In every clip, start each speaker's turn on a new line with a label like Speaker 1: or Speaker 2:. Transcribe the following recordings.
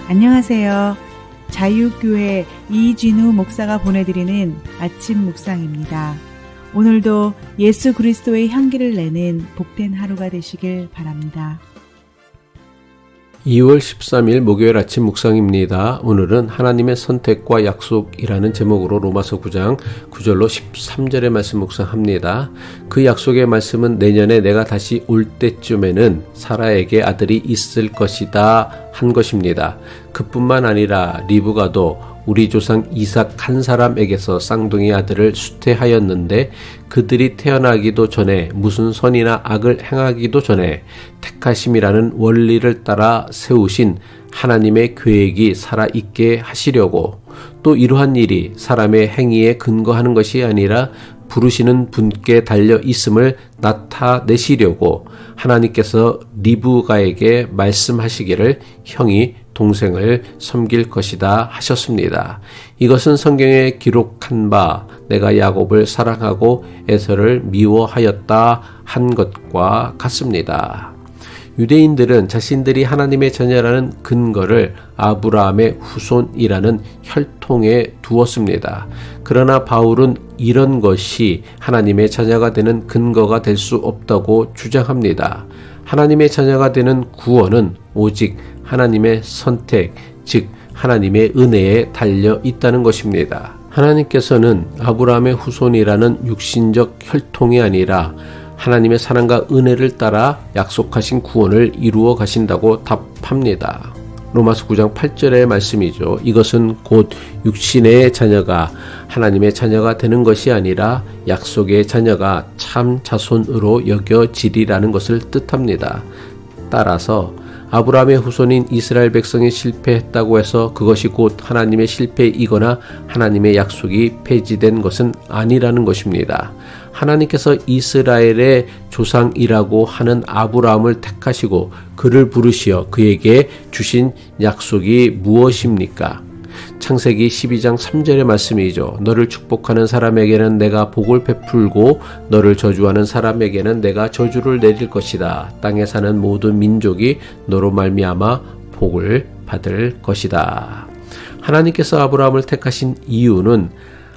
Speaker 1: 안녕하세요. 자유교회 이진우 목사가 보내드리는 아침 묵상입니다. 오늘도 예수 그리스도의 향기를 내는 복된 하루가 되시길 바랍니다.
Speaker 2: 2월 13일 목요일 아침 묵상입니다. 오늘은 하나님의 선택과 약속이라는 제목으로 로마서 9장 9절로 13절의 말씀 묵상합니다. 그 약속의 말씀은 내년에 내가 다시 올 때쯤에는 사라에게 아들이 있을 것이다 한 것입니다. 그뿐만 아니라 리브가도 우리 조상 이삭 한 사람에게서 쌍둥이 아들을 수태하였는데 그들이 태어나기도 전에 무슨 선이나 악을 행하기도 전에 택하심이라는 원리를 따라 세우신 하나님의 계획이 살아있게 하시려고, 또 이러한 일이 사람의 행위에 근거하는 것이 아니라 부르시는 분께 달려 있음을 나타내시려고 하나님께서 리브가에게 말씀하시기를 형이 동생을 섬길 것이다 하셨습니다. 이것은 성경에 기록한 바 내가 야곱을 사랑하고 에서를 미워하였다 한 것과 같습니다. 유대인들은 자신들이 하나님의 자녀라는 근거를 아브라함의 후손이라는 혈통에 두었습니다. 그러나 바울은 이런 것이 하나님의 자녀가 되는 근거가 될 수 없다고 주장합니다. 하나님의 자녀가 되는 구원은 오직 하나님의 선택, 즉 하나님의 은혜에 달려 있다는 것입니다. 하나님께서는 아브라함의 후손이라는 육신적 혈통이 아니라 하나님의 사랑과 은혜를 따라 약속하신 구원을 이루어 가신다고 답합니다. 로마서 9장 8절의 말씀이죠. 이것은 곧 육신의 자녀가 하나님의 자녀가 되는 것이 아니라 약속의 자녀가 참 자손으로 여겨지리라는 것을 뜻합니다. 따라서 아브라함의 후손인 이스라엘 백성이 실패했다고 해서 그것이 곧 하나님의 실패이거나 하나님의 약속이 폐지된 것은 아니라는 것입니다. 하나님께서 이스라엘의 조상이라고 하는 아브라함을 택하시고 그를 부르시어 그에게 주신 약속이 무엇입니까? 창세기 12장 3절의 말씀이죠. 너를 축복하는 사람에게는 내가 복을 베풀고 너를 저주하는 사람에게는 내가 저주를 내릴 것이다. 땅에 사는 모든 민족이 너로 말미암아 복을 받을 것이다. 하나님께서 아브라함을 택하신 이유는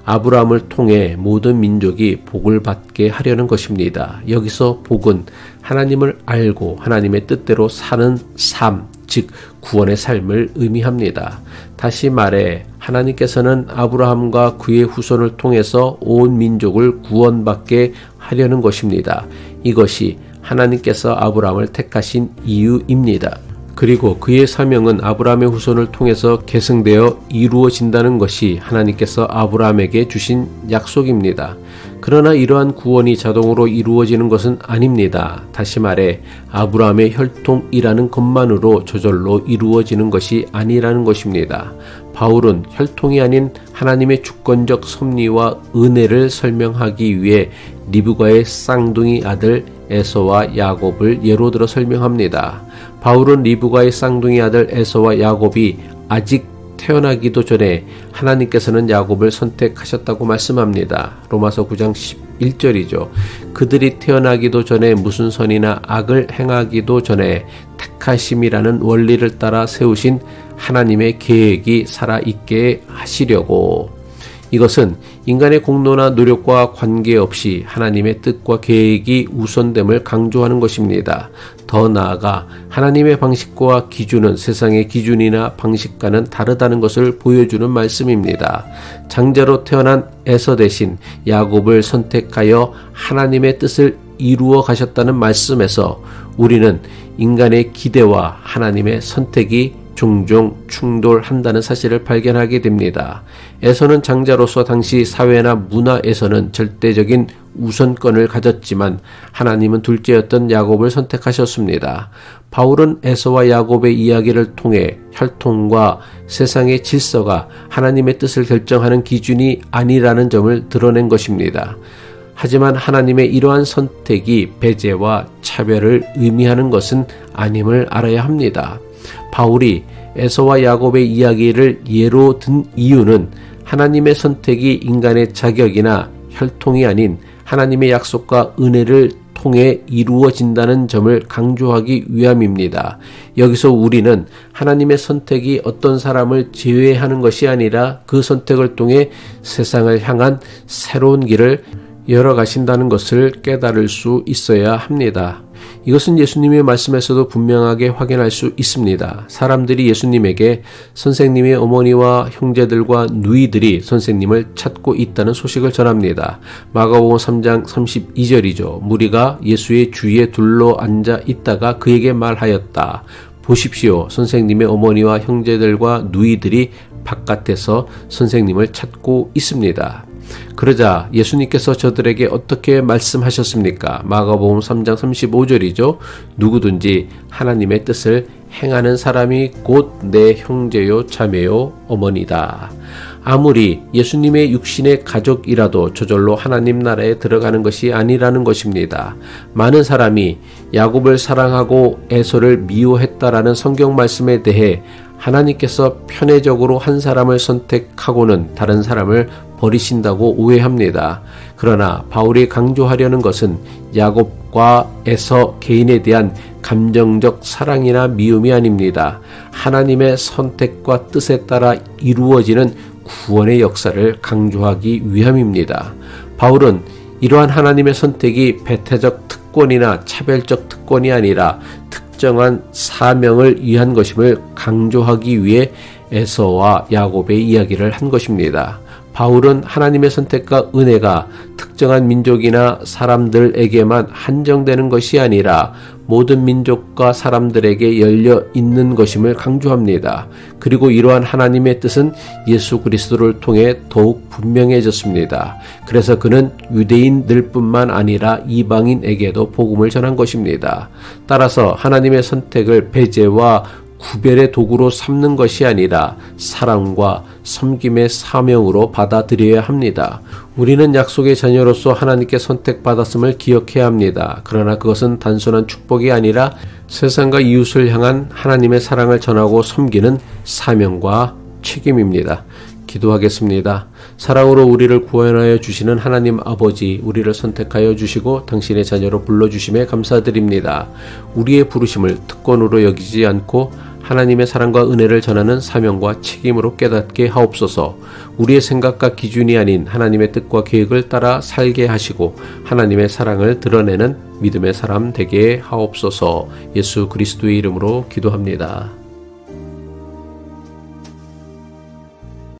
Speaker 2: 아브라함을 통해 모든 민족이 복을 받게 하려는 것입니다. 여기서 복은 하나님을 알고 하나님의 뜻대로 사는 삶, 즉 구원의 삶을 의미합니다. 다시 말해 하나님께서는 아브라함과 그의 후손을 통해서 온 민족을 구원받게 하려는 것입니다. 이것이 하나님께서 아브라함을 택하신 이유입니다. 그리고 그의 사명은 아브라함의 후손을 통해서 계승되어 이루어진다는 것이 하나님께서 아브라함에게 주신 약속입니다. 그러나 이러한 구원이 자동으로 이루어지는 것은 아닙니다. 다시 말해 아브라함의 혈통이라는 것만으로 저절로 이루어지는 것이 아니라는 것입니다. 바울은 혈통이 아닌 하나님의 주권적 섭리와 은혜를 설명하기 위해 리브가의 쌍둥이 아들 에서와 야곱을 예로 들어 설명합니다. 바울은 리브가의 쌍둥이 아들 에서와 야곱이 아직 태어나기도 전에 하나님께서는 야곱을 선택하셨다고 말씀합니다. 로마서 9장 11절이죠. 그들이 태어나기도 전에 무슨 선이나 악을 행하기도 전에 택하심이라는 원리를 따라 세우신 하나님의 계획이 살아있게 하시려고. 이것은 인간의 공로나 노력과 관계없이 하나님의 뜻과 계획이 우선됨을 강조하는 것입니다. 더 나아가 하나님의 방식과 기준은 세상의 기준이나 방식과는 다르다는 것을 보여주는 말씀입니다. 장자로 태어난 에서 대신 야곱을 선택하여 하나님의 뜻을 이루어 가셨다는 말씀에서 우리는 인간의 기대와 하나님의 선택이 종종 충돌한다는 사실을 발견하게 됩니다. 에서는 장자로서 당시 사회나 문화에서는 절대적인 우선권을 가졌지만 하나님은 둘째였던 야곱을 선택하셨습니다. 바울은 에서와 야곱의 이야기를 통해 혈통과 세상의 질서가 하나님의 뜻을 결정하는 기준이 아니라는 점을 드러낸 것입니다. 하지만 하나님의 이러한 선택이 배제와 차별을 의미하는 것은 아님을 알아야 합니다. 바울이 에서와 야곱의 이야기를 예로 든 이유는 하나님의 선택이 인간의 자격이나 혈통이 아닌 하나님의 약속과 은혜를 통해 이루어진다는 점을 강조하기 위함입니다. 여기서 우리는 하나님의 선택이 어떤 사람을 제외하는 것이 아니라 그 선택을 통해 세상을 향한 새로운 길을 열어가신다는 것을 깨달을 수 있어야 합니다. 이것은 예수님의 말씀에서도 분명하게 확인할 수 있습니다. 사람들이 예수님에게 선생님의 어머니와 형제들과 누이들이 선생님을 찾고 있다는 소식을 전합니다. 마가복음 3장 32절이죠. 무리가 예수의 주위에 둘러 앉아 있다가 그에게 말하였다. 보십시오. 선생님의 어머니와 형제들과 누이들이 바깥에서 선생님을 찾고 있습니다. 그러자 예수님께서 저들에게 어떻게 말씀하셨습니까? 마가복음 3장 35절이죠. 누구든지 하나님의 뜻을 행하는 사람이 곧 내 형제요 자매요 어머니다. 아무리 예수님의 육신의 가족이라도 저절로 하나님 나라에 들어가는 것이 아니라는 것입니다. 많은 사람이 야곱을 사랑하고 에서를 미워했다라는 성경 말씀에 대해 하나님께서 편애적으로 한 사람을 선택하고는 다른 사람을 버리신다고 오해합니다. 그러나 바울이 강조하려는 것은 야곱과 에서 개인에 대한 감정적 사랑이나 미움이 아닙니다. 하나님의 선택과 뜻에 따라 이루어지는 구원의 역사를 강조하기 위함입니다. 바울은 이러한 하나님의 선택이 배타적 특권이나 차별적 특권이 아니라 특정한 사명을 위한 것임을 강조하기 위해 에서와 야곱의 이야기를 한 것입니다. 바울은 하나님의 선택과 은혜가 특정한 민족이나 사람들에게만 한정되는 것이 아니라 모든 민족과 사람들에게 열려 있는 것임을 강조합니다. 그리고 이러한 하나님의 뜻은 예수 그리스도를 통해 더욱 분명해졌습니다. 그래서 그는 유대인들뿐만 아니라 이방인에게도 복음을 전한 것입니다. 따라서 하나님의 선택을 배제와 구별의 도구로 삼는 것이 아니라 사랑과 섬김의 사명으로 받아들여야 합니다. 우리는 약속의 자녀로서 하나님께 선택받았음을 기억해야 합니다. 그러나 그것은 단순한 축복이 아니라 세상과 이웃을 향한 하나님의 사랑을 전하고 섬기는 사명과 책임입니다. 기도하겠습니다. 사랑으로 우리를 구원하여 주시는 하나님 아버지, 우리를 선택하여 주시고 당신의 자녀로 불러주심에 감사드립니다. 우리의 부르심을 특권으로 여기지 않고 하나님의 사랑과 은혜를 전하는 사명과 책임으로 깨닫게 하옵소서. 우리의 생각과 기준이 아닌 하나님의 뜻과 계획을 따라 살게 하시고 하나님의 사랑을 드러내는 믿음의 사람 되게 하옵소서. 예수 그리스도의 이름으로 기도합니다.